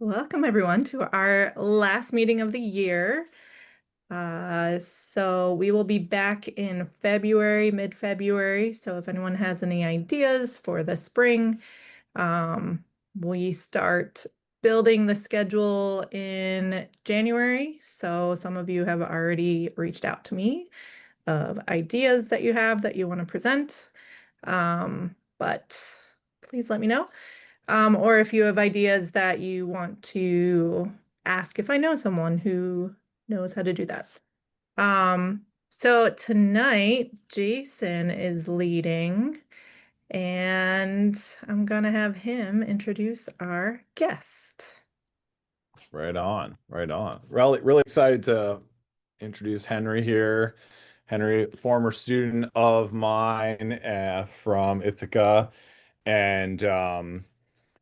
Welcome everyone to our last meeting of the year. So we will be back in February, mid-February. So if anyone has any ideas for the spring, we start building the schedule in January. So some of you have already reached out to me of ideas that you have that you want to present. But please let me know. Or if you have ideas that you want to ask if I know someone who knows how to do that. So tonight, Jason is leading, and I'm gonna have him introduce our guest. Right on, right on. Really excited to introduce Henry here. Henry, former student of mine from Ithaca, and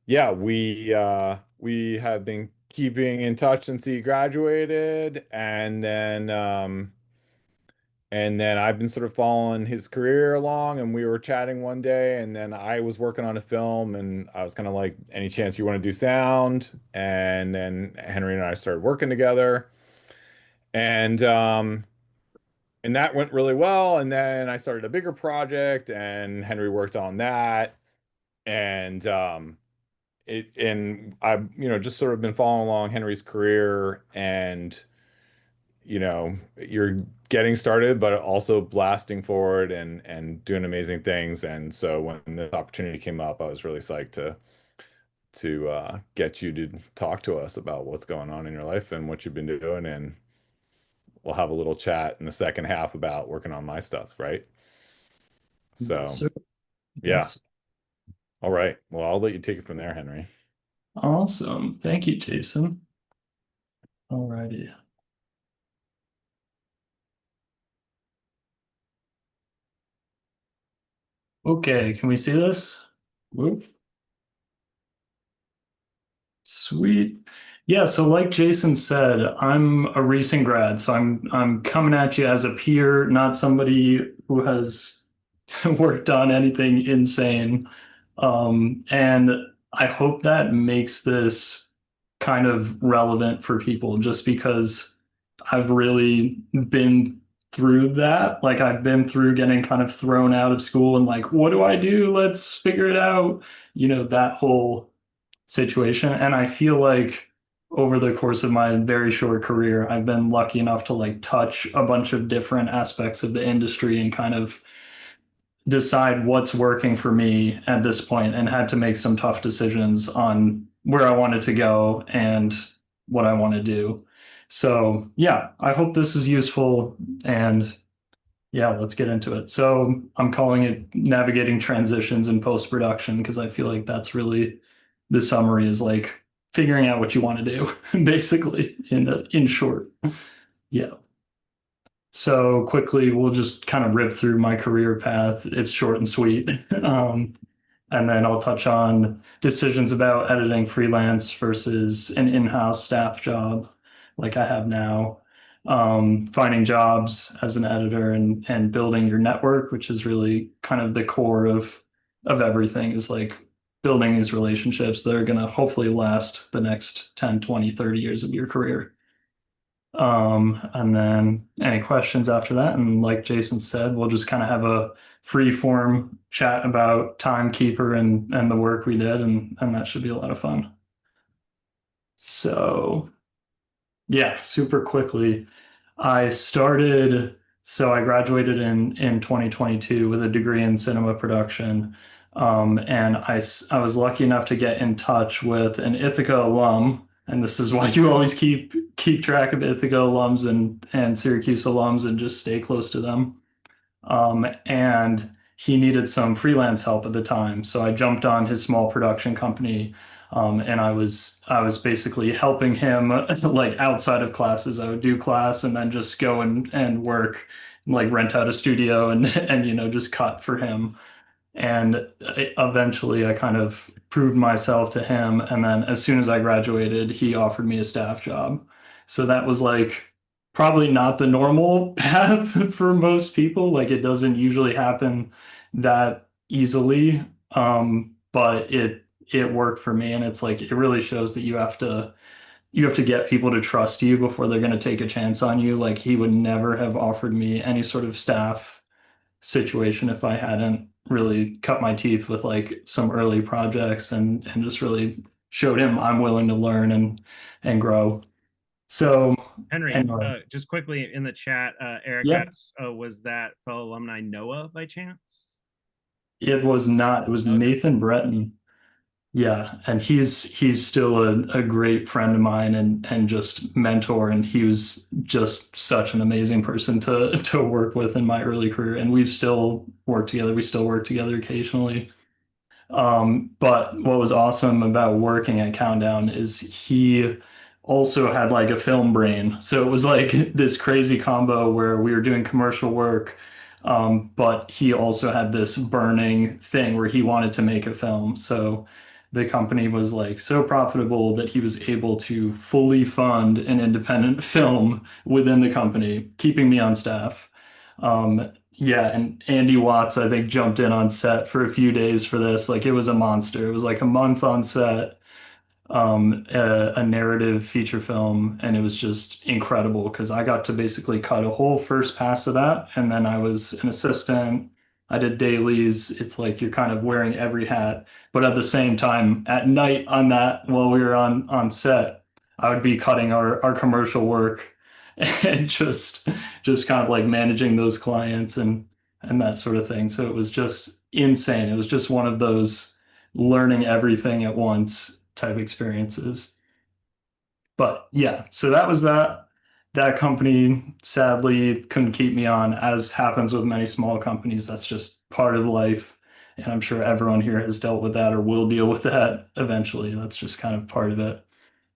yeah, we have been keeping in touch since he graduated, and then I've been sort of following his career along, and we were chatting one day, and then I was working on a film, and I was kind of like, any chance you want to do sound? And then Henry and I started working together, and um, and that went really well. And then I started a bigger project, and Henry worked on that, and I've just sort of been following along Henry's career, and you're getting started, but also blasting forward and doing amazing things. And so when this opportunity came up, I was really psyched to get you to talk to us about what's going on in your life and what you've been doing. And we'll have a little chat in the second half about working on my stuff, right? Yes, So sir. yeah. Yes. All right. Well, I'll let you take it from there, Henry. Awesome. Thank you, Jason. Alrighty. Okay, can we see this? Whoop. Sweet. Yeah, so like Jason said, I'm a recent grad, so I'm coming at you as a peer, not somebody who has worked on anything insane. And I hope that makes this kind of relevant for people just because I've really been through that. Like I've been through getting kind of thrown out of school and like, what do I do? Let's figure it out. That whole situation. And I feel like over the course of my very short career, I've been lucky enough to like touch a bunch of different aspects of the industry and kind of decide what's working for me at this point and had to make some tough decisions on where I wanted to go and what I want to do. So, yeah, I hope this is useful and yeah, let's get into it. So, I'm calling it navigating transitions in post-production because I feel like that's really the summary is like figuring out what you want to do, basically, in short. Yeah. So quickly, we'll just kind of rip through my career path. It's short and sweet. And then I'll touch on decisions about editing freelance versus an in-house staff job like I have now. Finding jobs as an editor and building your network, which is really kind of the core of everything, is like building these relationships that are going to hopefully last the next 10, 20, 30 years of your career. And then any questions after that. And like Jason said, we'll just kind of have a free form chat about Timekeeper and the work we did, and that should be a lot of fun. So yeah, super quickly. I graduated in 2022 with a degree in cinema production. And I was lucky enough to get in touch with an Ithaca alum, and this is why you always keep track of Ithaca alums and Syracuse alums and just stay close to them. And he needed some freelance help at the time, so I jumped on his small production company, and I was basically helping him like outside of classes. I would do class and then just go and work, like rent out a studio and just cut for him. And eventually I kind of proved myself to him. And then as soon as I graduated, he offered me a staff job. So that was like probably not the normal path for most people. Like it doesn't usually happen that easily. But it worked for me. And it's like it really shows that you have to get people to trust you before they're going to take a chance on you. Like he would never have offered me any sort of staff situation if I hadn't really cut my teeth with like some early projects and just really showed him I'm willing to learn and grow. So Henry, anyway, just quickly in the chat, Eric yeah, asks, was that fellow alumni Noah by chance? it was not. It was Okay. Nathan Breton. Yeah, and he's still a great friend of mine and just mentor, and he was just such an amazing person to work with in my early career, and we've still worked together. We still work together occasionally. But what was awesome about working at Countdown is he also had like a film brain. So it was like this crazy combo where we were doing commercial work, but he also had this burning thing where he wanted to make a film. So the company was like so profitable that he was able to fully fund an independent film within the company, keeping me on staff. Yeah, and Andy Watts, I think, jumped in on set for a few days for this. Like it was a monster. It was like a month on set, a narrative feature film, and it was just incredible because I got to basically cut a whole first pass of that, and then I was an assistant. I did dailies. It's like you're kind of wearing every hat, but at the same time, at night on that, while we were on set, I would be cutting our commercial work and just kind of like managing those clients and that sort of thing. So it was just insane. It was just one of those learning everything at once type experiences. But yeah, so that was that. That company sadly couldn't keep me on, as happens with many small companies. That's just part of life. And I'm sure everyone here has dealt with that or will deal with that eventually. That's just kind of part of it.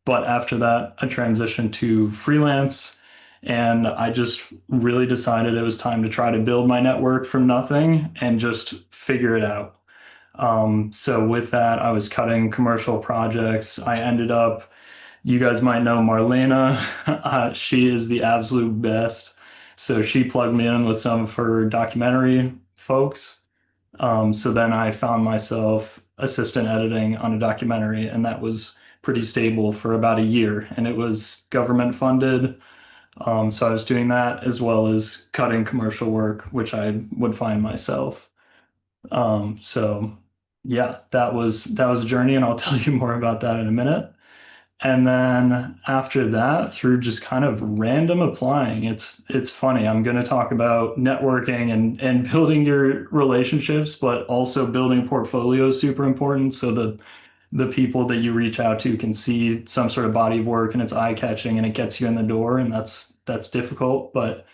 But after that, I transitioned to freelance and I just really decided it was time to try to build my network from nothing and just figure it out. So with that, I was cutting commercial projects. I ended up, you guys might know Marlena. She is the absolute best. So she plugged me in with some of her documentary folks. So then I found myself assistant editing on a documentary, and that was pretty stable for about a year. And it was government funded. So I was doing that as well as cutting commercial work, which I would find myself. So yeah, that was a journey, and I'll tell you more about that in a minute. And then after that, through just kind of random applying, it's funny. I'm going to talk about networking and building your relationships, but also building portfolio is super important. So the people that you reach out to can see some sort of body of work and it's eye-catching and it gets you in the door, and that's difficult. But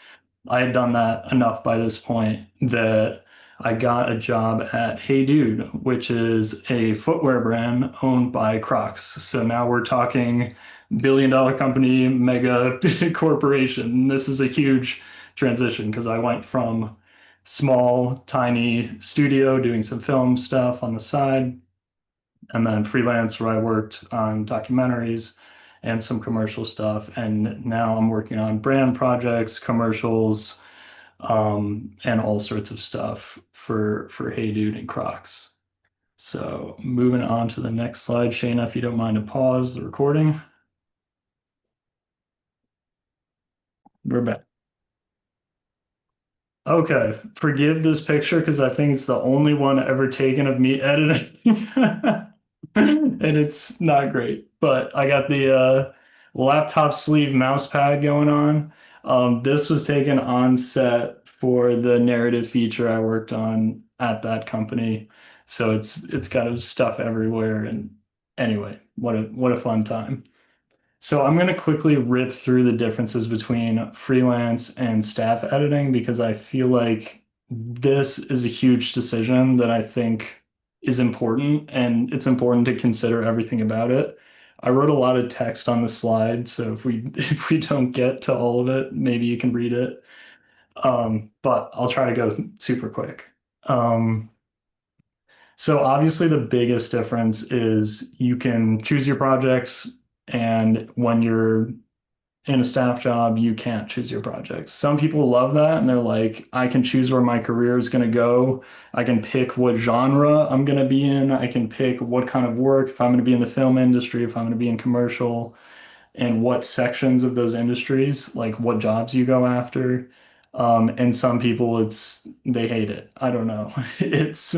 I had done that enough by this point that I got a job at Hey Dude, which is a footwear brand owned by Crocs. So now we're talking billion-dollar company, mega corporation. This is a huge transition because I went from small, tiny studio doing some film stuff on the side, and then freelance where I worked on documentaries and some commercial stuff. And now I'm working on brand projects, commercials, and all sorts of stuff for Hey Dude and Crocs. So moving on to the next slide, Shayna, if you don't mind to pause the recording. We're back. Okay, forgive this picture because I think it's the only one ever taken of me editing. And it's not great, but I got the laptop sleeve mouse pad going on. This was taken on set for the narrative feature I worked on at that company. So it's got stuff everywhere. And anyway, what a fun time. So I'm going to quickly rip through the differences between freelance and staff editing because I feel like this is a huge decision that I think is important, and it's important to consider everything about it. I wrote a lot of text on the slide, so if we if we don't get to all of it, maybe you can read it. But I'll try to go super quick. Um, so obviously the biggest difference is you can choose your projects, and when you're in a staff job, you can't choose your projects. Some people love that and they're like, I can choose where my career is going to go. I can pick what genre I'm going to be in. I can pick what kind of work, if I'm going to be in the film industry, if I'm going to be in commercial, and what sections of those industries, like what jobs you go after. And some people, they hate it. I don't know. It's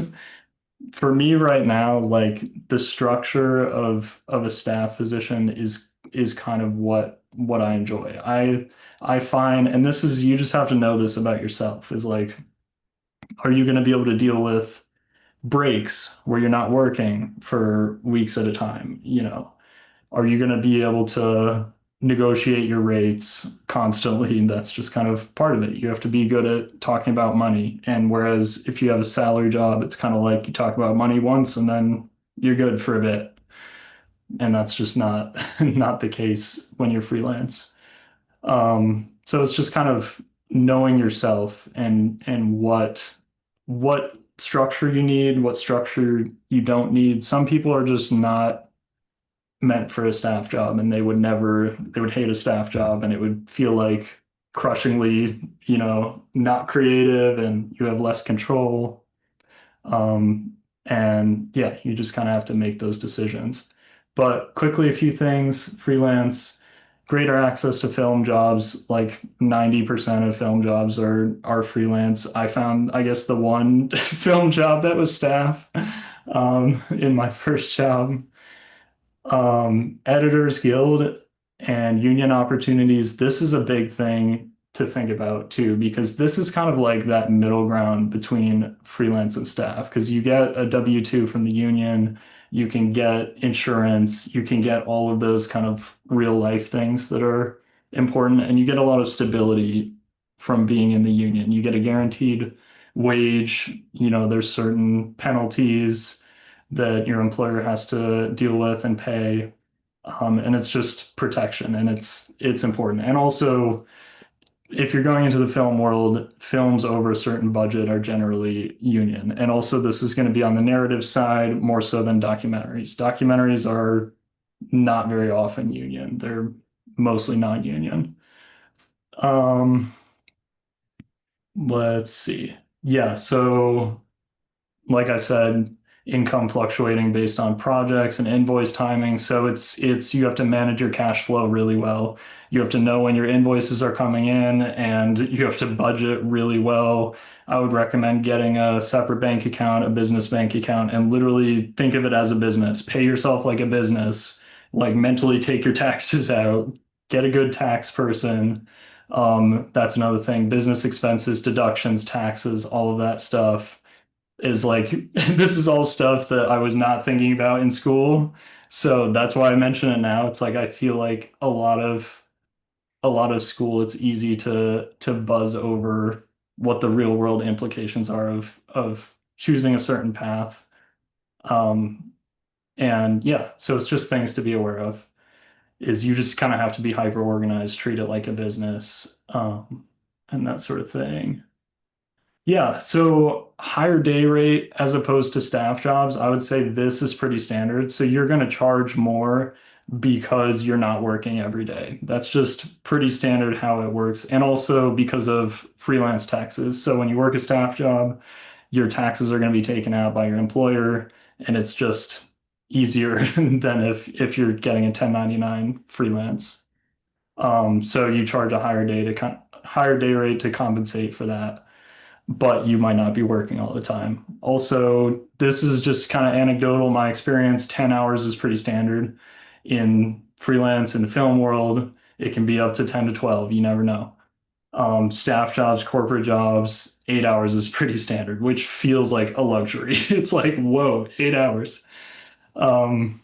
for me right now, like the structure of a staff position is kind of what I enjoy. I find, and this is you just have to know this about yourself, is like, are you going to be able to deal with breaks where you're not working for weeks at a time? You know, are you going to be able to negotiate your rates constantly? And that's just kind of part of it. You have to be good at talking about money. And whereas if you have a salary job, it's kind of like you talk about money once and then you're good for a bit. And that's just not not the case when you're freelance. So it's just kind of knowing yourself and what structure you need, what structure you don't need. Some people are just not meant for a staff job and they would hate a staff job and it would feel like crushingly, not creative and you have less control. And yeah, you just kind of have to make those decisions. But quickly, a few things: freelance, greater access to film jobs, like 90% of film jobs are freelance. I found, I guess, the one film job that was staff in my first job. Editors Guild and union opportunities. This is a big thing to think about too, because this is kind of like that middle ground between freelance and staff. Because you get a W-2 from the union, you can get insurance, you can get all of those kind of real life things that are important, and you get a lot of stability from being in the union. You get a guaranteed wage, there's certain penalties that your employer has to deal with and pay. And it's just protection and it's important. And also, if you're going into the film world, films over a certain budget are generally union. And also, this is going to be on the narrative side more so than documentaries. Documentaries are not very often union, they're mostly non-union. Um, let's see. Yeah, so like I said, income fluctuating based on projects and invoice timing. So it's you have to manage your cash flow really well. You have to know when your invoices are coming in and you have to budget really well. I would recommend getting a separate bank account, a business bank account, and literally think of it as a business. Pay yourself like a business, like mentally take your taxes out, get a good tax person. That's another thing. Business expenses, deductions, taxes, all of that stuff is like this is all stuff that I was not thinking about in school. So that's why I mention it now. It's like I feel like a lot of school, it's easy to buzz over what the real world implications are of choosing a certain path. Um, and yeah, so it's just things to be aware of. Is you just kind of have to be hyper organized, treat it like a business, and that sort of thing. Yeah, so higher day rate as opposed to staff jobs, I would say this is pretty standard. So you're going to charge more because you're not working every day. That's just pretty standard how it works. And also because of freelance taxes. So when you work a staff job, your taxes are going to be taken out by your employer, and it's just easier than if you're getting a 1099 freelance. So you charge a higher day rate to compensate for that, but you might not be working all the time. Also, this is just kind of anecdotal, my experience. 10 hours is pretty standard in freelance in the film world. It can be up to 10 to 12, you never know. Staff jobs, corporate jobs, 8 hours is pretty standard, which feels like a luxury. It's like, whoa, 8 hours. Um,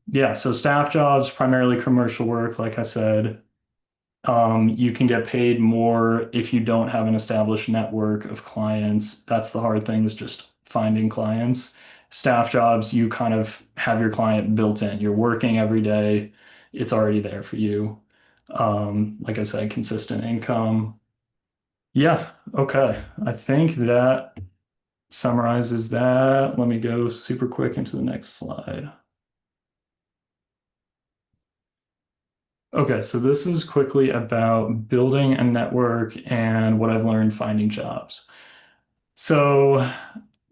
yeah, so staff jobs, primarily commercial work, like I said. You can get paid more if you don't have an established network of clients. That's the hard thing, is just finding clients. Staff jobs, you kind of have your client built in. You're working every day. It's already there for you. Like I said, consistent income. Yeah, okay. I think that summarizes that. Let me go super quick into the next slide. Okay, so this is quickly about building a network and what I've learned finding jobs. So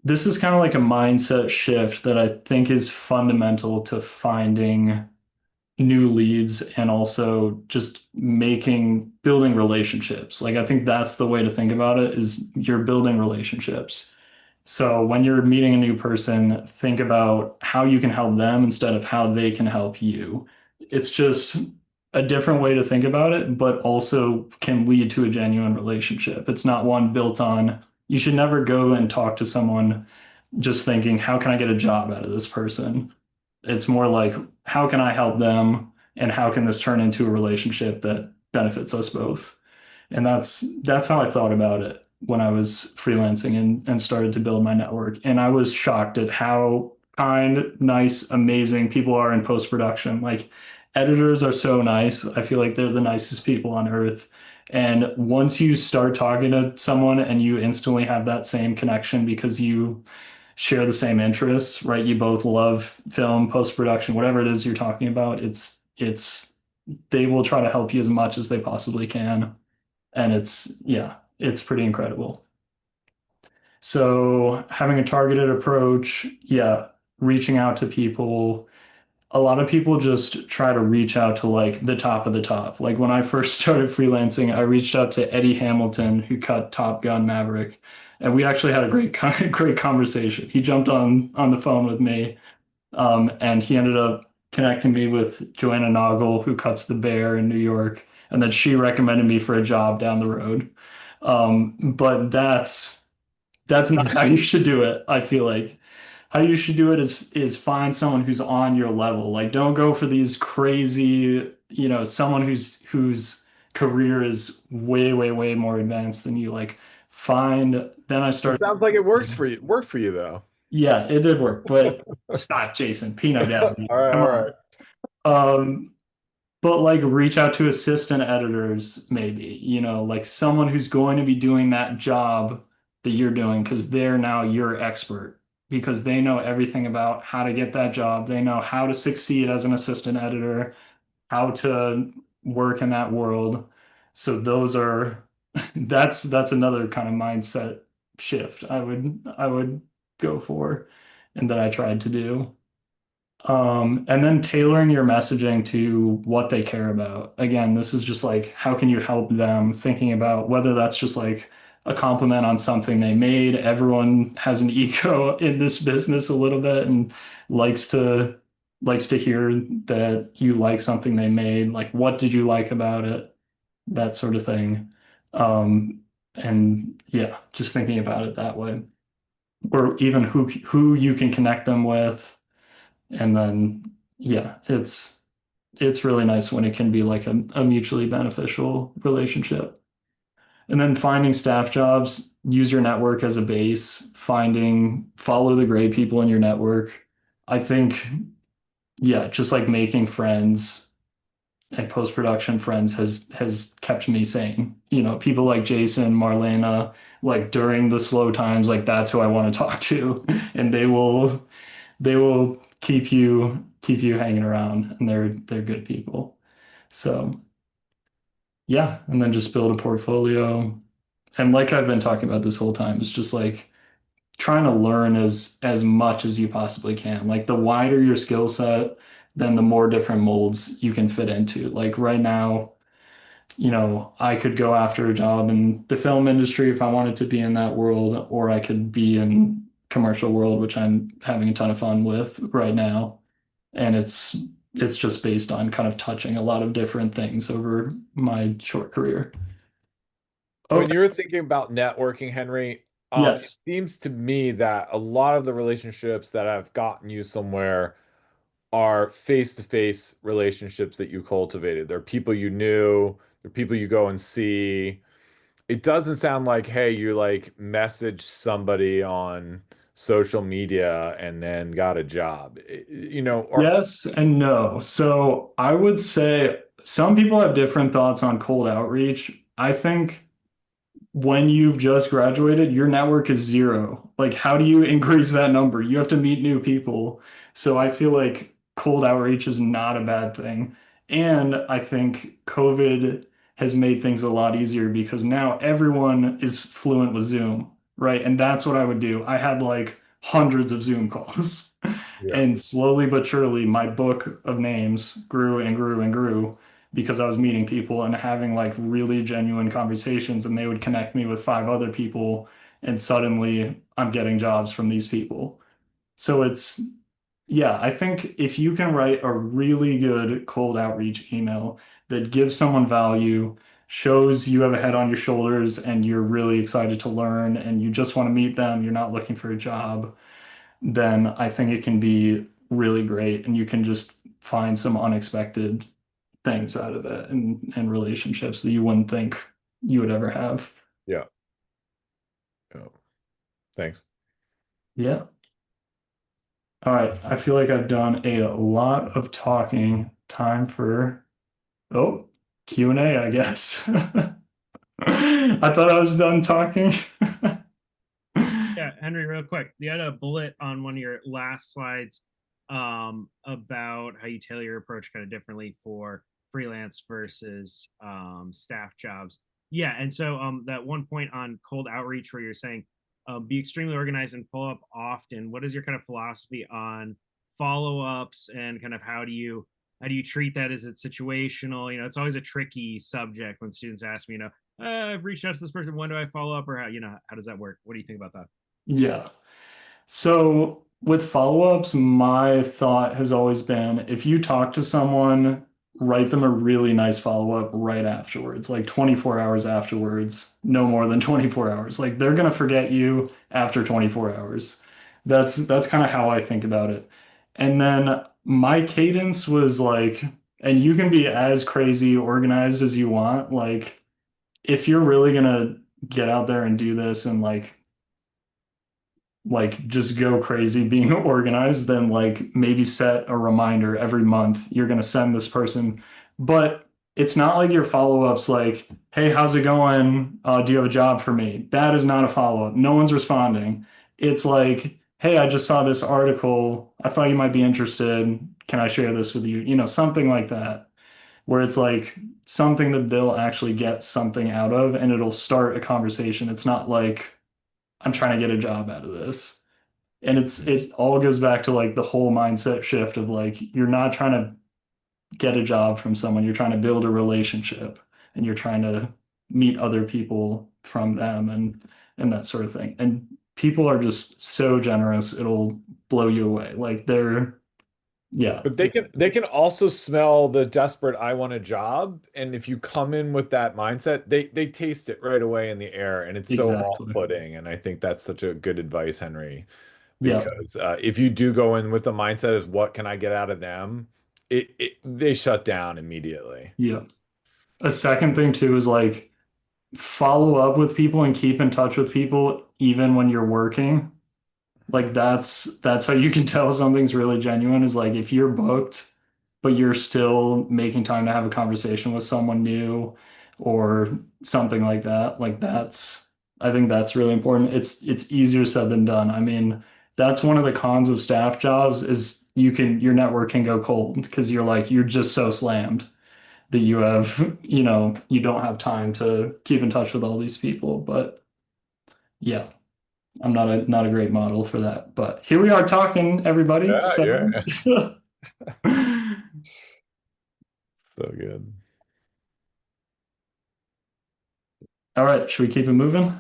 this is kind of like a mindset shift that I think is fundamental to finding new leads and also just building relationships. Like I think that's the way to think about it is you're building relationships. So when you're meeting a new person, think about how you can help them instead of how they can help you. It's just a different way to think about it, but also can lead to a genuine relationship. It's not one built on, you should never go and talk to someone just thinking, how can I get a job out of this person? It's more like, how can I help them? And how can this turn into a relationship that benefits us both? And that's how I thought about it when I was freelancing and started to build my network. And I was shocked at how kind, nice, amazing people are in post-production. Like editors are so nice. I feel like they're the nicest people on earth. And once you start talking to someone and you instantly have that same connection because you share the same interests, right? You both love film, post-production, whatever it is you're talking about. It's they will try to help you as much as they possibly can. And yeah, it's pretty incredible. So having a targeted approach, yeah, reaching out to people. A lot of people just try to reach out to like the top of the top. Like when I first started freelancing, I reached out to Eddie Hamilton, who cut Top Gun Maverick, and we actually had a great conversation. He jumped on the phone with me, and he ended up connecting me with Joanna Noggle, who cuts The Bear in New York, and then she recommended me for a job down the road. But that's not how you should do it, I feel like. How you should do it is find someone who's on your level. Like don't go for these crazy, someone whose career is way, way, way more advanced than you. Like find then I It started sounds like it works for you. Worked for you though. yeah, it did work, but stop, Jason, peanut gallery. All right, Come all on. right. Um, but like reach out to assistant editors, maybe, like someone who's going to be doing that job that you're doing because they're now your expert because they know everything about how to get that job. They know how to succeed as an assistant editor, how to work in that world. So those are that's another kind of mindset shift I would go for and that I tried to do. And then tailoring your messaging to what they care about. Again, this is just like, how can you help them thinking about whether that's just like a compliment on something they made. Everyone has an ego in this business a little bit and likes to likes to hear that you like something they made. Like, what did you like about it? That sort of thing. Um, and yeah, just thinking about it that way. Or even who you can connect them with and then, yeah, it's really nice when it can be like a mutually beneficial relationship. And then finding staff jobs, use your network as a base, follow the great people in your network. I think, yeah, just like making friends and post-production friends has kept me sane. People like Jason, Marlena, like during the slow times, like that's who I want to talk to. And they will keep you hanging around and they're good people. So yeah, and then just build a portfolio. And like I've been talking about this whole time, it's just like trying to learn as much as you possibly can. Like the wider your skill set, then the more different molds you can fit into. Like right now, I could go after a job in the film industry if I wanted to be in that world, or I could be in commercial world, which I'm having a ton of fun with right now. And it's just based on kind of touching a lot of different things over my short career. When Okay. you're thinking about networking, Henry, it Yes. seems to me that a lot of the relationships that have gotten you somewhere are face-to-face relationships that you cultivated. They're people you knew, they're people you go and see. It doesn't sound like, hey, you like message somebody on social media and then got a job. Or Yes and no. So I would say some people have different thoughts on cold outreach. I think when you've just graduated, your network is zero. Like, how do you increase that number? You have to meet new people. So I feel like cold outreach is not a bad thing. And I think COVID has made things a lot easier because now everyone is fluent with Zoom, right? And that's what I would do. I had like hundreds of Zoom calls. Yeah. And slowly but surely, my book of names grew and grew and grew because I was meeting people and having like really genuine conversations, and they would connect me with five other people, and suddenly I'm getting jobs from these people. So it's, yeah, I think if you can write a really good cold outreach email that gives someone value, shows you have a head on your shoulders and you're really excited to learn and you just want to meet them, you're not looking for a job, then I think it can be really great and you can just find some unexpected things out of it and relationships that you wouldn't think you would ever have. Yeah. Yeah. Thanks. Yeah. All right. I feel like I've done a lot of talking. Time for, oh, Q&A, I guess. I thought I was done talking. Yeah, Henry, real quick. You had a bullet on one of your last slides about how you tailor your approach kind of differently for freelance versus staff jobs. Yeah, and so that one point on cold outreach where you're saying be extremely organized and follow up often. What is your kind of philosophy on follow-ups and kind of how do you treat that? Is it situational? It's always a tricky subject when students ask me, I've reached out to this person. When do I follow up? Or how does that work? What do you think about that? Yeah. So with follow-ups, my thought has always been if you talk to someone, write them a really nice follow-up right afterwards, like 24 hours afterwards, no more than 24 hours. Like they're gonna forget you after 24 hours. That's kind of how I think about it. And then my cadence was like, and you can be as crazy organized as you want. Like if you're really gonna get out there and do this and like just go crazy being organized, then like maybe set a reminder every month you're going to send this person. But it's not like your follow-ups like, hey, how's it going? Do you have a job for me? That is not a follow-up. No one's responding. It's like, hey, I just saw this article. I thought you might be interested. Can I share this with you? Something like that, where it's like something that they'll actually get something out of and it'll start a conversation. It's not like I'm trying to get a job out of this. And it all goes back to like the whole mindset shift of like you're not trying to get a job from someone, you're trying to build a relationship and you're trying to meet other people from them and that sort of thing. And people are just so generous, it'll blow you away. Like they're yeah, But they can also smell the desperate I want a job. And if you come in with that mindset, they taste it right away in the air. And it's so exactly. off-putting. And I think that's such a good advice, Henry. Yeah. Because if you do go in with the mindset of what can I get out of them, they shut down immediately. Yeah. A second thing too is like follow up with people and keep in touch with people even when you're working. Like that's how you can tell something's really genuine is like if you're booked, but you're still making time to have a conversation with someone new or something like that. Like that's I think that's really important. It's easier said than done. I mean, that's one of the cons of staff jobs is your network can go cold because you're just so slammed that you don't have time to keep in touch with all these people. But yeah. I'm not a great model for that, but here we are talking, everybody. Yeah, So, yeah. So good. all right, should we keep it moving?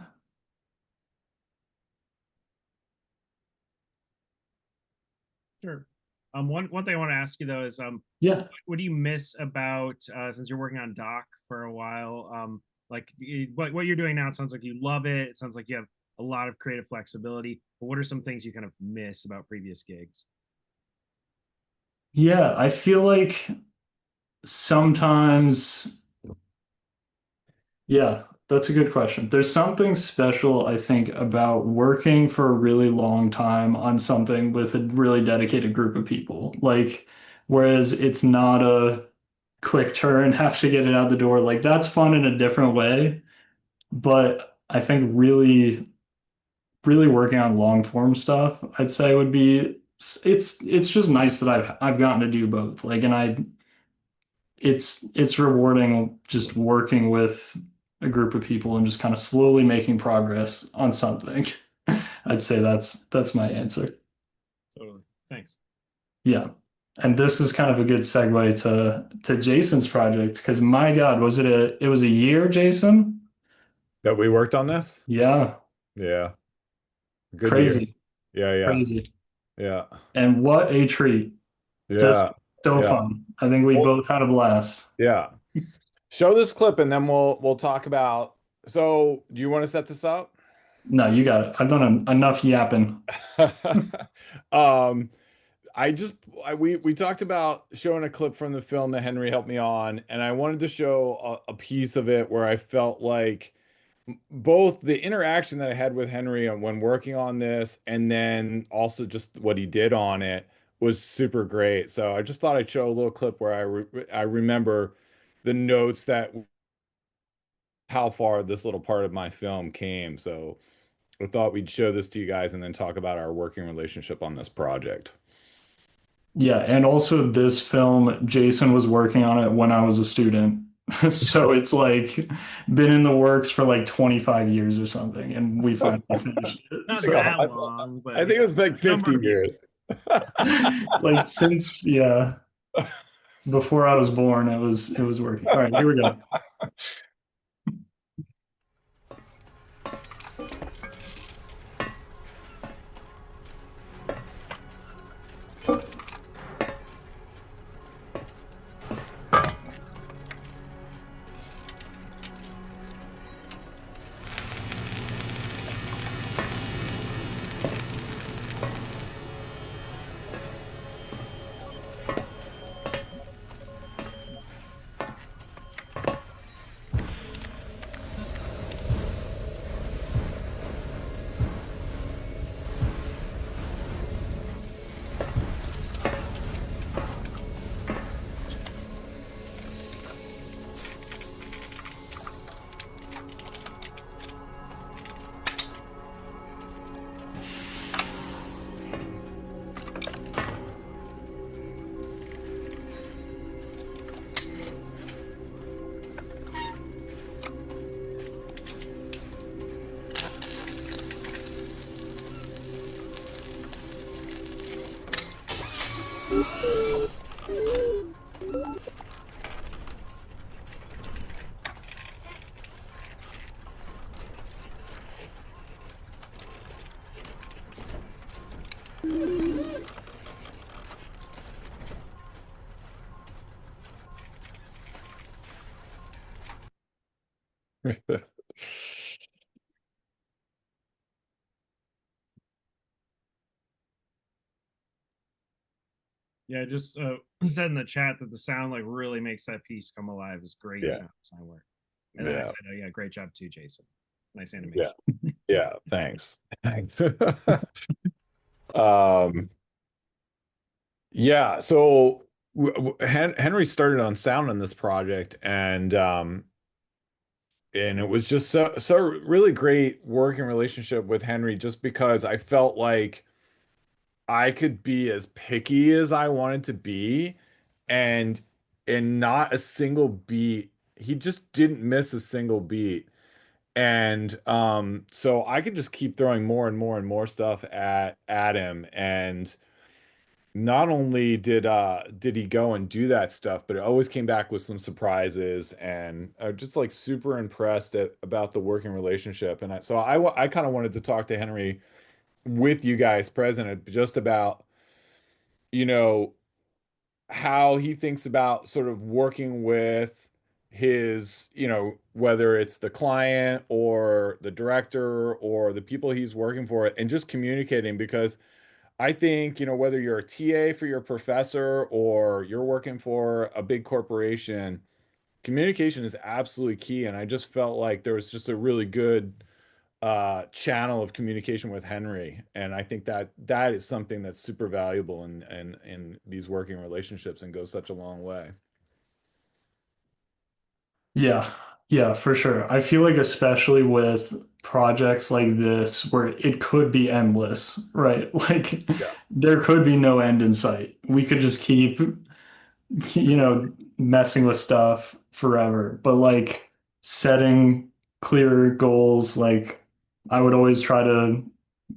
Sure. One thing I want to ask you though is Yeah. what do you miss about since you're working on doc for a while? What you're doing now, it sounds like you love it. It sounds like you have a lot of creative flexibility. But what are some things you kind of miss about previous gigs? Yeah, I feel like sometimes, yeah, that's a good question. There's something special, I think, about working for a really long time on something with a really dedicated group of people. Like, whereas it's not a quick turn, have to get it out the door. Like, that's fun in a different way. But I think really working on long form stuff, I'd say would be it's just nice that I've gotten to do both. Like, and it's rewarding just working with a group of people and just kind of slowly making progress on something. I'd say that's my answer. Totally. Thanks. Yeah. And this is kind of a good segue to Jason's project because my God, it was a year, Jason? That we worked on this? Yeah, Yeah. Good year. crazy, Yeah, yeah. crazy. Yeah. And what a treat. Just Yeah. so Yeah. fun. I think we Well, both had a blast. yeah. Show this clip and then we'll talk about. So, do you want to set this up? No, you got it. I've done enough yapping. Um, we talked about showing a clip from the film that Henry helped me on, and I wanted to show a piece of it where I felt like both the interaction that I had with Henry when working on this, and then also just what he did on it was super great. So I just thought I'd show a little clip where I remember the notes that how far this little part of my film came. So I thought we'd show this to you guys and then talk about our working relationship on this project. Yeah, and also this film, Jason was working on it when I was a student. So it's like been in the works for like 25 years or something, and we finally finished it. Not So that long, but I think it was like 50 number of years. like since yeah, before I was born, it was working. All right, here we go. Yeah, just said in the chat that the sound like really makes that piece come alive. It's great Yeah. sound work. And then I Yeah. said, "Oh yeah, great job too, Jason. Nice Yeah. animation." Yeah. Thanks. Thanks. Um, yeah. So Henry started on sound on this project, and it was just so really great working relationship with Henry, just because I felt like I could be as picky as I wanted to be, and not a single beat. He just didn't miss a single beat. And so I could just keep throwing more and more and more stuff at him. And not only did he go and do that stuff, but it always came back with some surprises, and just like super impressed about the working relationship. And I kind of wanted to talk to Henry with you guys present just about, you know, how he thinks about sort of working with his, whether it's the client or the director or the people he's working for, and just communicating. Because I think, whether you're a TA for your professor or you're working for a big corporation, communication is absolutely key. And I just felt like there was just a really good channel of communication with Henry, and I think that is something that's super valuable in these working relationships and goes such a long way. Yeah, yeah, for sure. I feel like especially with projects like this where it could be endless, right? Like Yeah. there could be no end in sight. We could just keep, you know, messing with stuff forever, but like setting clear goals, like I would always try to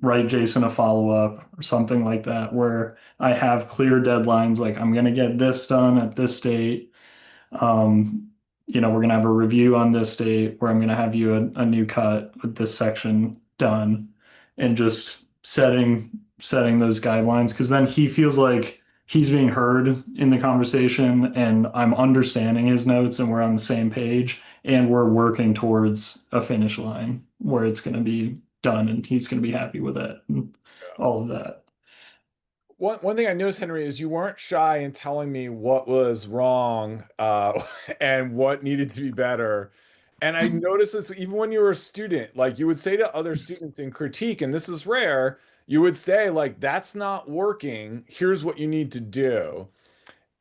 write Jason a follow-up or something like that where I have clear deadlines, like I'm gonna get this done at this date. Um, we're gonna have a review on this date where I'm gonna have you a new cut with this section done, and just setting those guidelines because then he feels like he's being heard in the conversation and I'm understanding his notes and we're on the same page and we're working towards a finish line where it's going to be done and he's going to be happy with it and all of that. One thing I noticed, Henry, is you weren't shy in telling me what was wrong, and what needed to be better. And I noticed this even when you were a student, like you would say to other students in critique, and this is rare, you would say like, "That's not working. Here's what you need to do."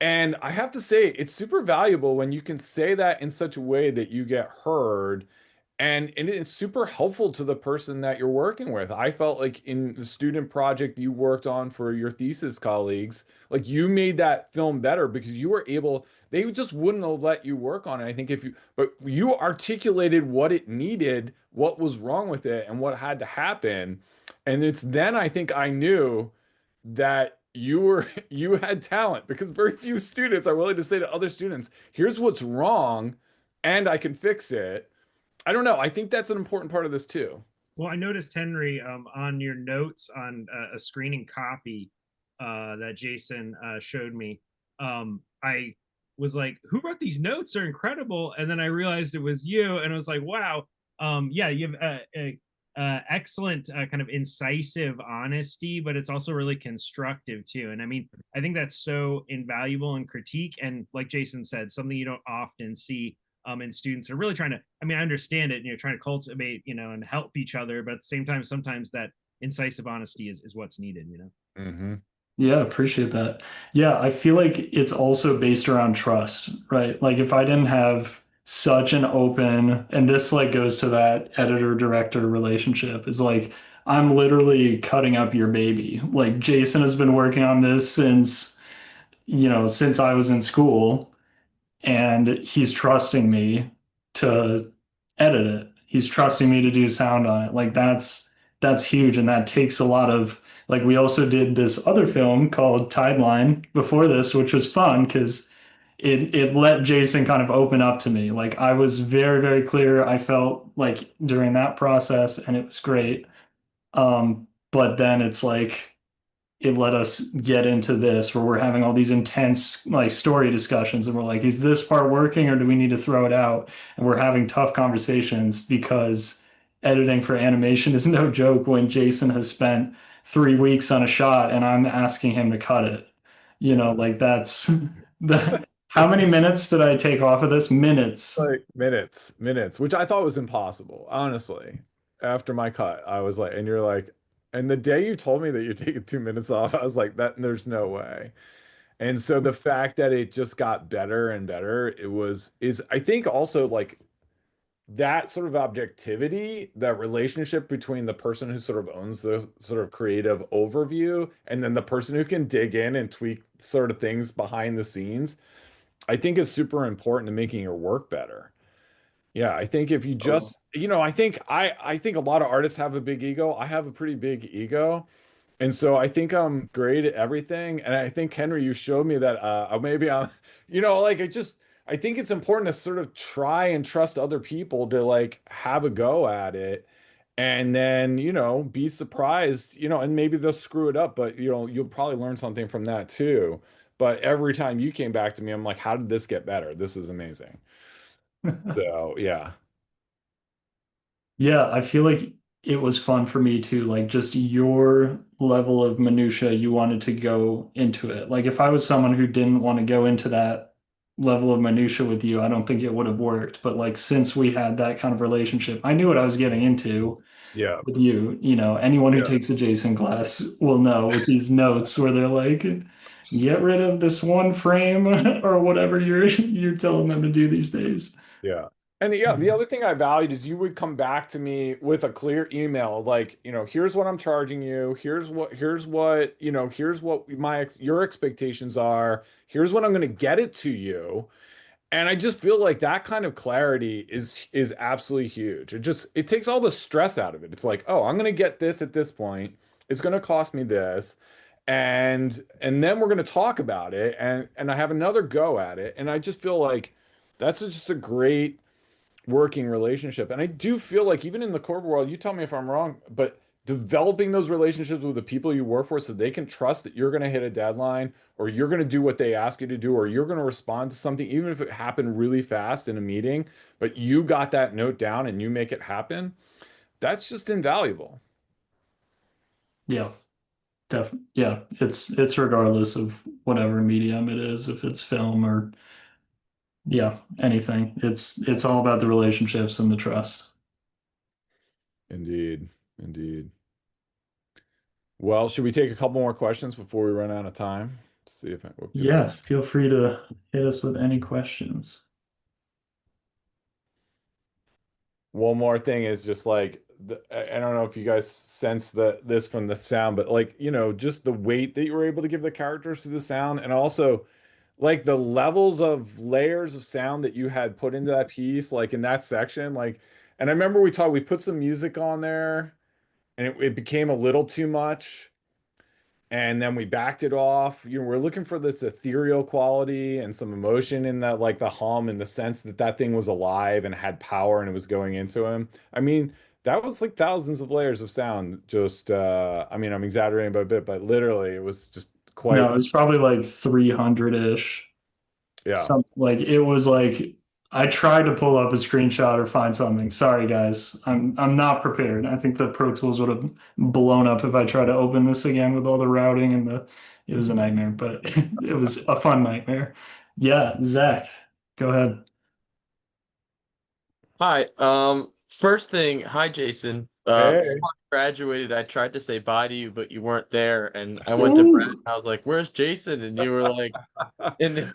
And I have to say, it's super valuable when you can say that in such a way that you get heard. And it's super helpful to the person that you're working with. I felt like in the student project you worked on for your thesis colleagues, like you made that film better because you were able, they just wouldn't have let you work on it. I think but you articulated what it needed, what was wrong with it, and what had to happen. And it's then I think I knew that you had talent because very few students are willing to say to other students, here's what's wrong and I can fix it. I don't know. I think that's an important part of this too. Well, I noticed, Henry, on your notes on a screening copy that Jason showed me, I was like, who wrote these notes? They're incredible. And then I realized it was you. And I was like, wow, yeah, you have excellent kind of incisive honesty, but it's also really constructive too. And I mean, I think that's so invaluable in critique. And like Jason said, something you don't often see, and students are really trying to, I mean, I understand it, trying to cultivate, and help each other, but at the same time, sometimes that incisive honesty is what's needed. Mm-hmm. Yeah, appreciate that. Yeah, I feel like it's also based around trust, right? Like if I didn't have such an open, and this like goes to that editor director relationship, is like I'm literally cutting up your baby. Like Jason has been working on this since I was in school and he's trusting me to edit it. He's trusting me to do sound on it. Like that's huge, and that takes a lot of like we also did this other film called Tideline before this, which was fun because it let Jason kind of open up to me. Like I was very, very clear. I felt like during that process, and it was great. But then it's like it let us get into this where we're having all these intense like story discussions and we're like, is this part working or do we need to throw it out? And we're having tough conversations because editing for animation is no joke when Jason has spent 3 weeks on a shot and I'm asking him to cut it. Like that's the how many minutes did I take off of this? Minutes. Like minutes, which I thought was impossible, honestly. After my cut, I was like, and you're like, and the day you told me that you're taking 2 minutes off, I was like, that there's no way. And so the fact that it just got better and better, is I think also like that sort of objectivity, that relationship between the person who sort of owns the sort of creative overview and then the person who can dig in and tweak sort of things behind the scenes, I think is super important to making your work better. Yeah, I think if you Oh, just, I think a lot of artists have a big ego. I have a pretty big ego. And so I think I'm great at everything. And I think Henry, you showed me that maybe I'm, like I think it's important to sort of try and trust other people to like have a go at it. And then, be surprised, and maybe they'll screw it up, but you'll probably learn something from that too. But every time you came back to me, I'm like, how did this get better? This is amazing. So yeah. yeah, I feel like it was fun for me too, like just your level of minutia you wanted to go into it. Like if I was someone who didn't want to go into that level of minutia with you, I don't think it would have worked. But like since we had that kind of relationship, I knew what I was getting into Yeah. with you. Anyone who Yeah. takes a Jason class will know with these notes where they're like, get rid of this one frame or whatever you're telling them to do these days. Yeah. And the other thing I valued is you would come back to me with a clear email, like, here's what I'm charging you. Here's what your expectations are. Here's what I'm going to get it to you. And I just feel like that kind of clarity is absolutely huge. It takes all the stress out of it. It's like, oh, I'm going to get this at this point. It's going to cost me this. And then we're going to talk about it and I have another go at it. And I just feel like that's just a great working relationship. And I do feel like even in the corporate world, you tell me if I'm wrong, but developing those relationships with the people you work for so they can trust that you're going to hit a deadline or you're going to do what they ask you to do or you're going to respond to something, even if it happened really fast in a meeting, but you got that note down and you make it happen, that's just invaluable. Yeah, definitely. Yeah, it's regardless of whatever medium it is, if it's film or yeah, anything. It's all about the relationships and the trust. Indeed. Indeed. Well, should we take a couple more questions before we run out of time? See if what people. Yeah, feel free to hit us with any questions. One more thing is just like I don't know if you guys sense this from the sound, but like, just the weight that you were able to give the characters to the sound, and also like the levels of layers of sound that you had put into that piece, like in that section, like, and I remember we put some music on there, and it became a little too much. And then we backed it off. We're looking for this ethereal quality and some emotion in that, like the hum and the sense that that thing was alive and had power and it was going into him. I mean, that was like thousands of layers of sound. Just, I mean, I'm exaggerating by a bit, but literally it was just No, quite, it was probably like 300-ish. yeah. Some like it was like I tried to pull up a screenshot or find something. Sorry guys. I'm not prepared. I think the Pro Tools would have blown up if I tried to open this again with all the routing and the it was a nightmare, but it was a fun nightmare. Yeah, Zach, go ahead. Hi. First thing, hi Jason. Hey. Before I graduated, I tried to say bye to you, but you weren't there, and I went to Brad. Ooh. And I was like, "Where's Jason?" And you were like, and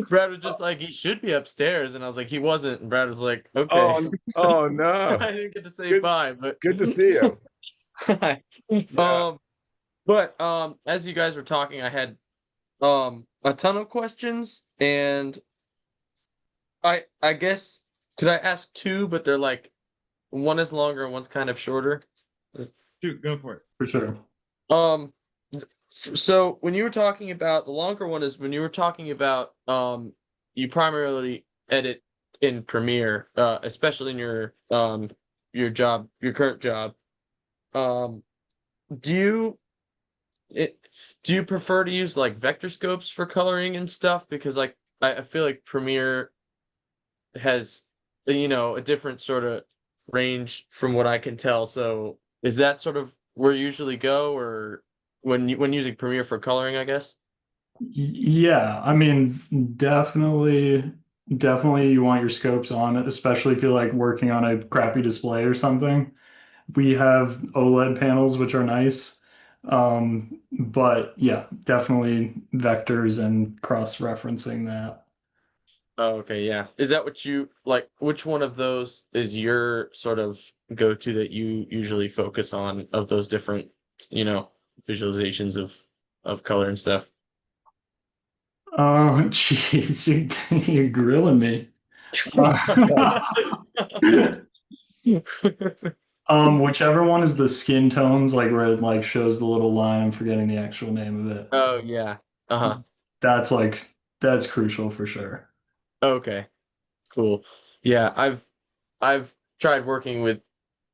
Brad was just like, "He should be upstairs," and I was like, "He wasn't." And Brad was like, "Okay." Oh, So oh no. I didn't get to say Good, bye, but good to see you. hi. Yeah. As you guys were talking, I had a ton of questions, and I guess could I ask two, but they're like one is longer and one's kind of shorter. Shoot, go for it. For sure. Um, so when you were talking about the longer one is when you were talking about you primarily edit in Premiere, especially in your current job. Um, do you it do you prefer to use like vector scopes for coloring and stuff? Because like I feel like Premiere has a different sort of range from what I can tell. So is that sort of where you usually go, or when using Premiere for coloring, I guess? Yeah, I mean, definitely you want your scopes on, especially if you're like working on a crappy display or something. We have OLED panels, which are nice. But yeah, definitely vectors and cross-referencing that. Oh, okay, yeah. Is that what you like? Which one of those is your sort of go-to that you usually focus on of those different, you know, visualizations of color and stuff? Oh, jeez, you're grilling me. Uh, whichever one is the skin tones, like where it like shows the little line. I'm forgetting the actual name of it. Oh yeah. Uh-huh. That's like that's crucial for sure. Okay. Cool. Yeah, I've tried working with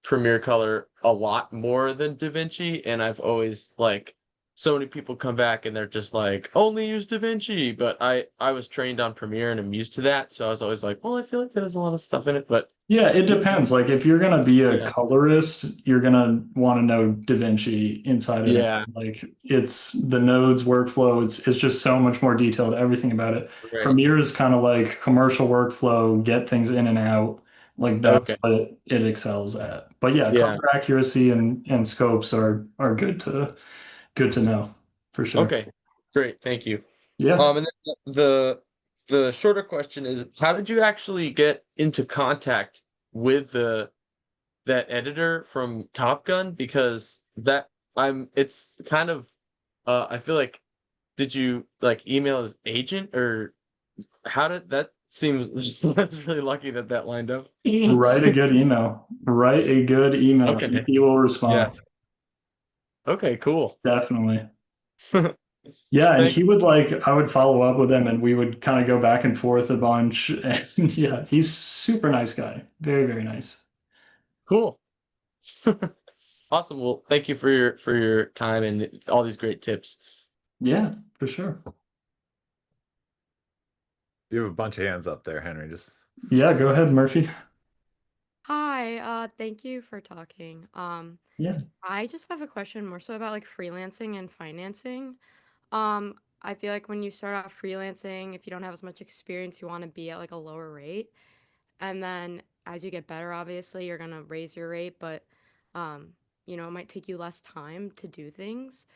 Premiere Color a lot more than DaVinci, and I've always like so many people come back and they're just like, only use DaVinci, but I was trained on Premiere and I'm used to that, so I was always like, well, I feel like it has a lot of stuff in it, but Yeah, it depends. Like if you're gonna be a yeah, colorist, you're gonna want to know DaVinci inside and out. yeah, Like it's the nodes workflow, it's just so much more detailed, everything about it. right. Premiere is kind of like commercial workflow, get things in and out. Like that's Okay. what it excels at. But yeah, Yeah. color accuracy and scopes are good to know for sure. Okay. Great. Thank you. Yeah. And then the the shorter question is, how did you actually get into contact with that editor from Top Gun? Because it's kind of I feel like, did you like email his agent, or how did that seems that's really lucky that that lined up. Write a good email. Write a good email. Okay. He will Yeah. respond. Okay, cool. Definitely. Yeah, and Thank he would I would follow up with him and we would kind of go back and forth a bunch. And yeah, he's super nice guy. Very, very nice. Cool. Awesome. Well, thank you for your time and all these great tips. Yeah, for sure. You have a bunch of hands up there, Henry. Just Yeah, go ahead, Murphy. Hi, thank you for talking. Yeah. I just have a question more so about like freelancing and financing. I feel like when you start off freelancing, if you don't have as much experience, you want to be at like a lower rate. And then as you get better, obviously, you're gonna raise your rate, but um, it might take you less time to do things.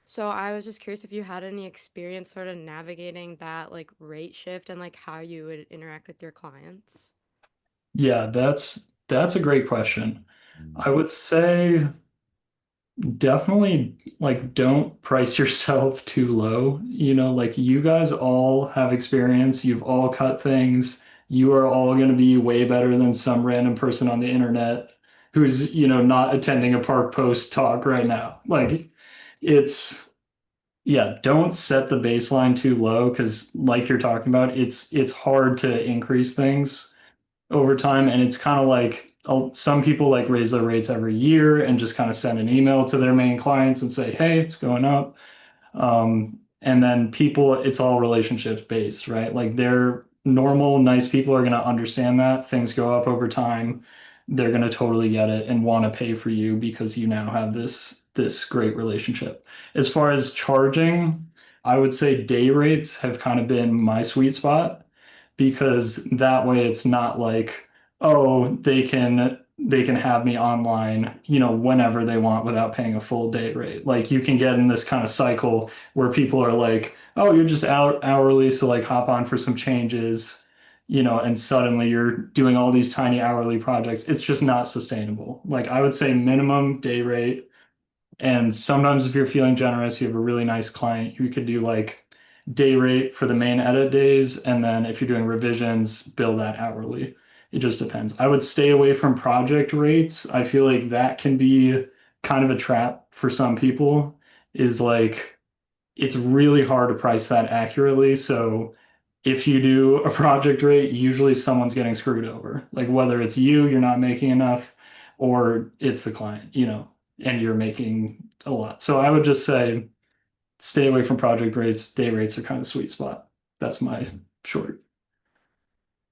So I was just curious if you had any experience sort of navigating that like rate shift and like how you would interact with your clients. Yeah, that's a great question. I would say definitely don't price yourself too low. Like you guys all have experience, you've all cut things. You are all going to be way better than some random person on the internet who's, not attending a park post talk right now. Like it's yeah, don't set the baseline too low because like you're talking about, it's hard to increase things over time. And it's kind of like some people raise their rates every year and just kind of send an email to their main clients and say, hey, it's going up. And then people, it's all relationships based, right? Like they're normal, nice people are going to understand that things go up over time. They're going to totally get it and want to pay for you because you now have this great relationship. As far as charging, I would say day rates have kind of been my sweet spot because that way it's not like, oh, they can have me online, whenever they want without paying a full day rate. Like you can get in this kind of cycle where people are like, oh, you're just out hourly, so hop on for some changes, and suddenly you're doing all these tiny hourly projects. It's just not sustainable. Like I would say minimum day rate. And sometimes if you're feeling generous, you have a really nice client, you could do day rate for the main edit days. And then if you're doing revisions, bill that hourly. It just depends. I would stay away from project rates. I feel like that can be kind of a trap for some people, is it's really hard to price that accurately. So if you do a project rate, usually someone's getting screwed over. Like whether it's you're not making enough, or it's the client, and you're making a lot. So I would just say stay away from project rates. Day rates are kind of sweet spot. That's my short.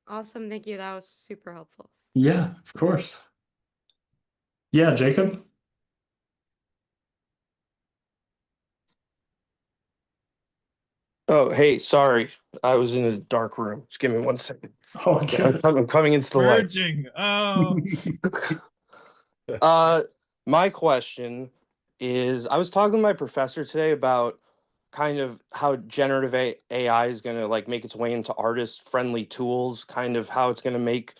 Awesome, thank you. That was super helpful. Yeah, of course. Yeah, Jacob. Oh, hey, sorry. I was in a dark room. Just give me 1 second. Oh, I'm coming into the light. Merging. Oh, My question is, I was talking to my professor today about kind of how generative AI is going to make its way into artist-friendly tools, kind of how it's going to make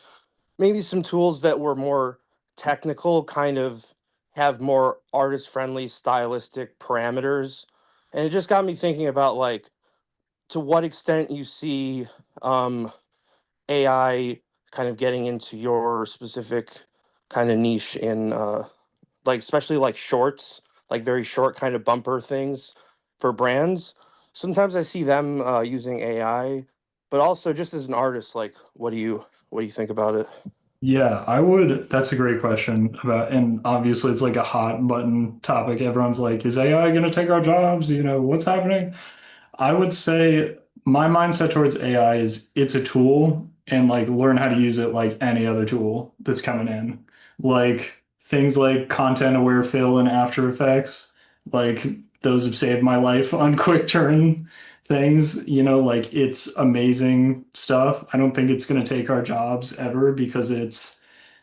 maybe some tools that were more technical kind of have more artist-friendly stylistic parameters. And it just got me thinking about to what extent you see AI kind of getting into your specific kind of niche in especially shorts, very short kind of bumper things for brands. Sometimes I see them using AI, but also just as an artist, what do you think about it? Yeah, I would. That's a great question and obviously it's a hot button topic. Everyone's like, is AI going to take our jobs? What's happening? I would say my mindset towards AI is it's a tool and learn how to use it like any other tool that's coming in. Things like content aware fill and After Effects, like those have saved my life on quick turn things, it's amazing stuff. I don't think it's going to take our jobs ever because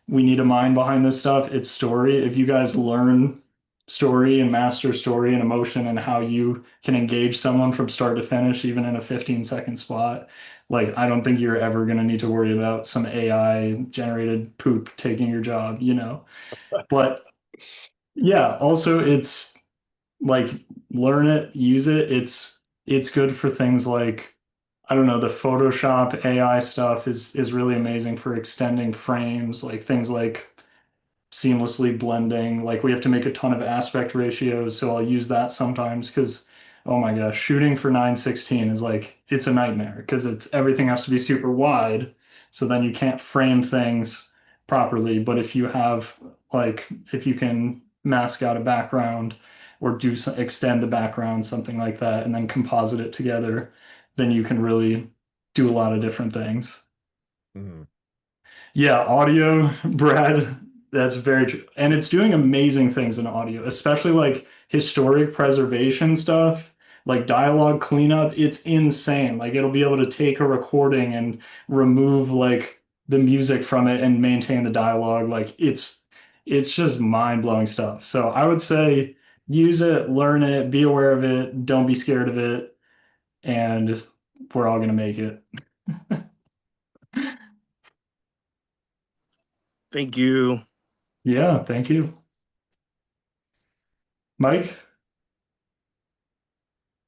we need a mind behind this stuff. It's story. If you guys learn story and master story and emotion and how you can engage someone from start to finish, even in a 15-second spot, Like, I don't think you're ever going to need to worry about some AI generated poop taking your job, you know? But yeah, also it's like learn it, use it. It's good for things like I don't know, the Photoshop AI stuff is really amazing for extending frames, like things like seamlessly blending. Like we have to make a ton of aspect ratios, so I'll use that sometimes because oh my gosh, shooting for 916 is like it's a nightmare because it's everything has to be super wide, so then you can't frame things properly. But if you have like if you can mask out a background or do some, extend the background, something like that, and then composite it together, then you can really do a lot of different things. Mhm. Yeah, audio, Brad, that's very true. And it's doing amazing things in audio, especially like historic preservation stuff, like dialogue cleanup. It's insane. Like it'll be able to take a recording and remove like the music from it and maintain the dialogue. Like it's just mind-blowing stuff. So I would say use it, learn it, be aware of it, don't be scared of it, and we're all gonna make it. Thank you. Yeah, thank you. Mike?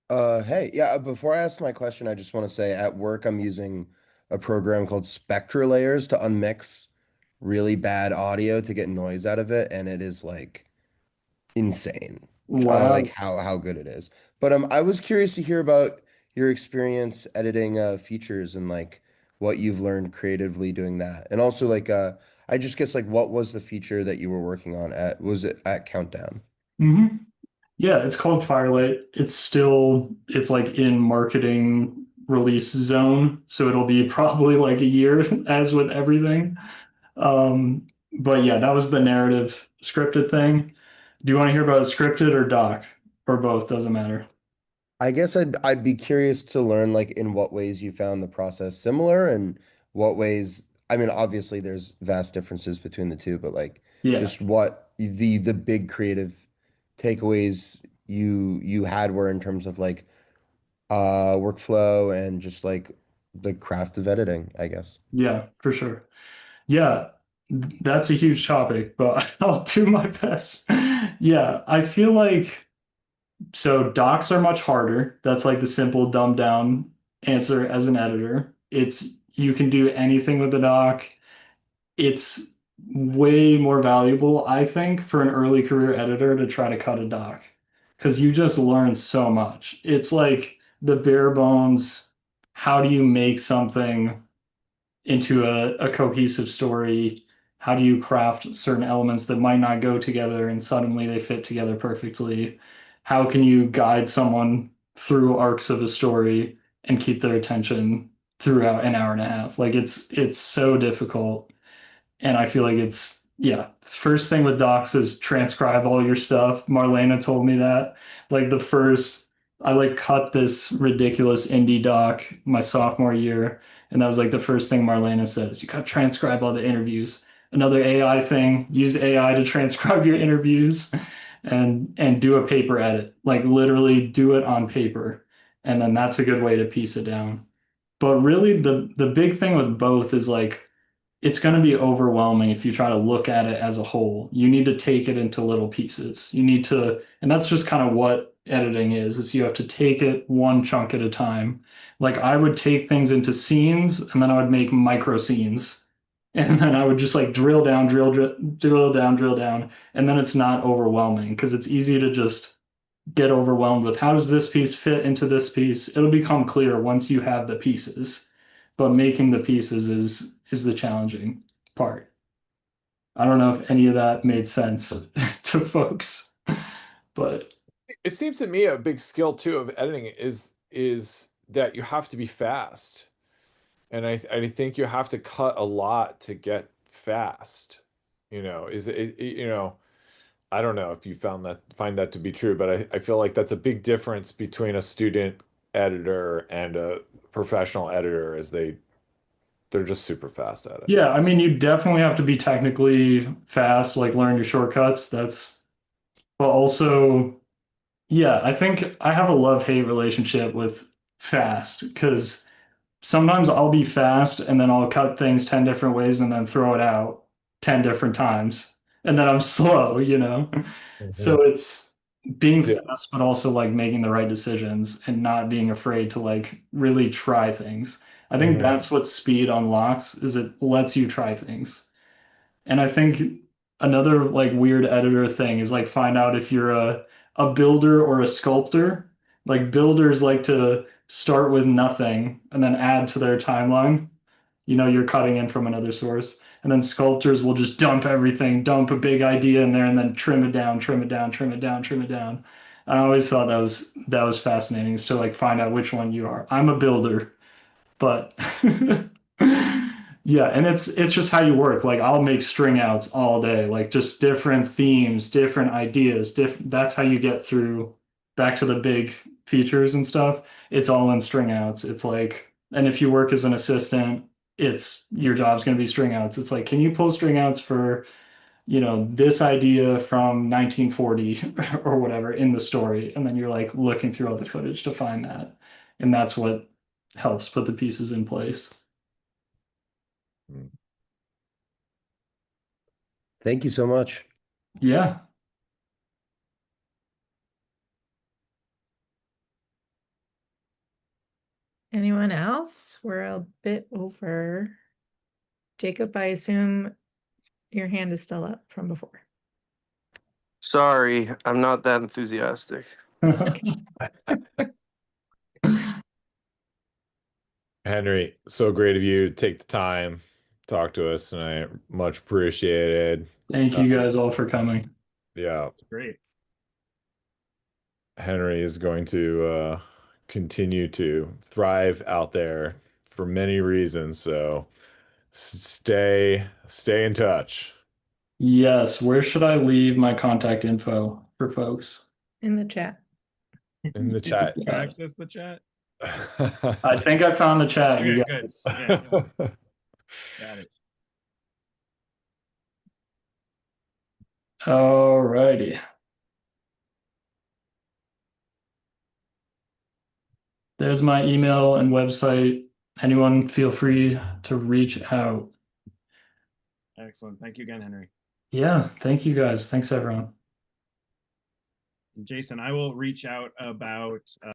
Hey, yeah, before I ask my question, I just want to say at work I'm using a program called Spectra Layers to unmix really bad audio to get noise out of it, and it is like insane. Like Wow. how good it is. But I was curious to hear about your experience editing features and like what you've learned creatively doing that. And also like I just guess like what was the feature that you were working on at was it at Countdown? Hmm. Yeah, it's called Firelight. It's like in marketing release zone, so it'll be probably like a year as with everything. But yeah, that was the narrative scripted thing. Do you want to hear about scripted or doc or both? Doesn't matter. I guess I'd be curious to learn like in what ways you found the process similar and what ways, I mean, obviously there's vast differences between the two, but like Yeah. just what the big creative takeaways you had were in terms of like workflow and just like the craft of editing, I guess. Yeah, for sure. Yeah, that's a huge topic, but I'll do my best. Yeah, I feel like so docs are much harder. That's like the simple dumbed down answer as an editor. It's you can do anything with the doc. It's way more valuable, I think, for an early career editor to try to cut a doc because you just learn so much. It's like the bare bones. How do you make something into a cohesive story? How do you craft certain elements that might not go together and suddenly they fit together perfectly? How can you guide someone through arcs of a story and keep their attention throughout an hour and a half? Like it's so difficult. And I feel like it's, yeah, first thing with docs is transcribe all your stuff. Marlena told me that. Like I like cut this ridiculous indie doc my sophomore year. And that was like the first thing Marlena said is you got to transcribe all the interviews. Another AI thing, use AI to transcribe your interviews and do a paper edit. Like literally do it on paper. And then that's a good way to piece it down. But really the big thing with both is like it's going to be overwhelming if you try to look at it as a whole. You need to take it into little pieces. You need to, and that's just kind of what editing is you have to take it one chunk at a time. Like I would take things into scenes and then I would make micro scenes. And then I would just like drill down, drill down, drill down. And then it's not overwhelming because it's easy to just get overwhelmed with how does this piece fit into this piece. It'll become clear once you have the pieces, but making the pieces is the challenging part. I don't know if any of that made sense to folks, but It seems to me a big skill too of editing is that you have to be fast. And I think you have to cut a lot to get fast. Is it, I don't know if you find that to be true, but I feel like that's a big difference between a student editor and a professional editor is they're just super fast at it. yeah, I mean, you definitely have to be technically fast, like learn your shortcuts. But also, yeah, I think I have a love-hate relationship with fast because sometimes I'll be fast and then I'll cut things 10 different ways and then throw it out 10 different times. And then I'm slow, you know? So it's being Yeah. fast, but also like making the right decisions and not being afraid to like really try things. I think that's what speed unlocks is it lets you try things. And I think another like weird editor thing is like find out if you're a builder or a sculptor. Like builders like to start with nothing and then add to their timeline. You know, you're cutting in from another source. And then sculptors will just dump everything, dump a big idea in there and then trim it down, trim it down, trim it down, trim it down. I always thought that was fascinating is to like find out which one you are. I'm a builder, but yeah, and it's just how you work. Like I'll make string outs all day, like just different themes, different ideas, that's how you get through back to the big features and stuff. It's all in string outs. It's like, and if you work as an assistant, it's your job's going to be string outs. It's like, can you pull string outs for, you know, this idea from 1940 or whatever in the story? And then you're like looking through all the footage to find that. And that's what helps put the pieces in place. Thank you so much. Yeah. Anyone else? We're a bit over. Jacob, I assume your hand is still up from before. Sorry, I'm not that enthusiastic. Henry, so great of you to take the time, talk to us tonight. Much appreciated. Thank you guys all for coming. Yeah, Great. Henry is going to continue to thrive out there for many reasons. So stay in touch. Yes, where should I leave my contact info for folks? In the chat. In the Did chat. you access the chat? I think I found the chat, you Okay, good. guys. Yeah, got it. All righty. There's my email and website. Anyone feel free to reach out. Excellent. Thank you again, Henry. Yeah, thank you guys. Thanks everyone. Jason, I will reach out about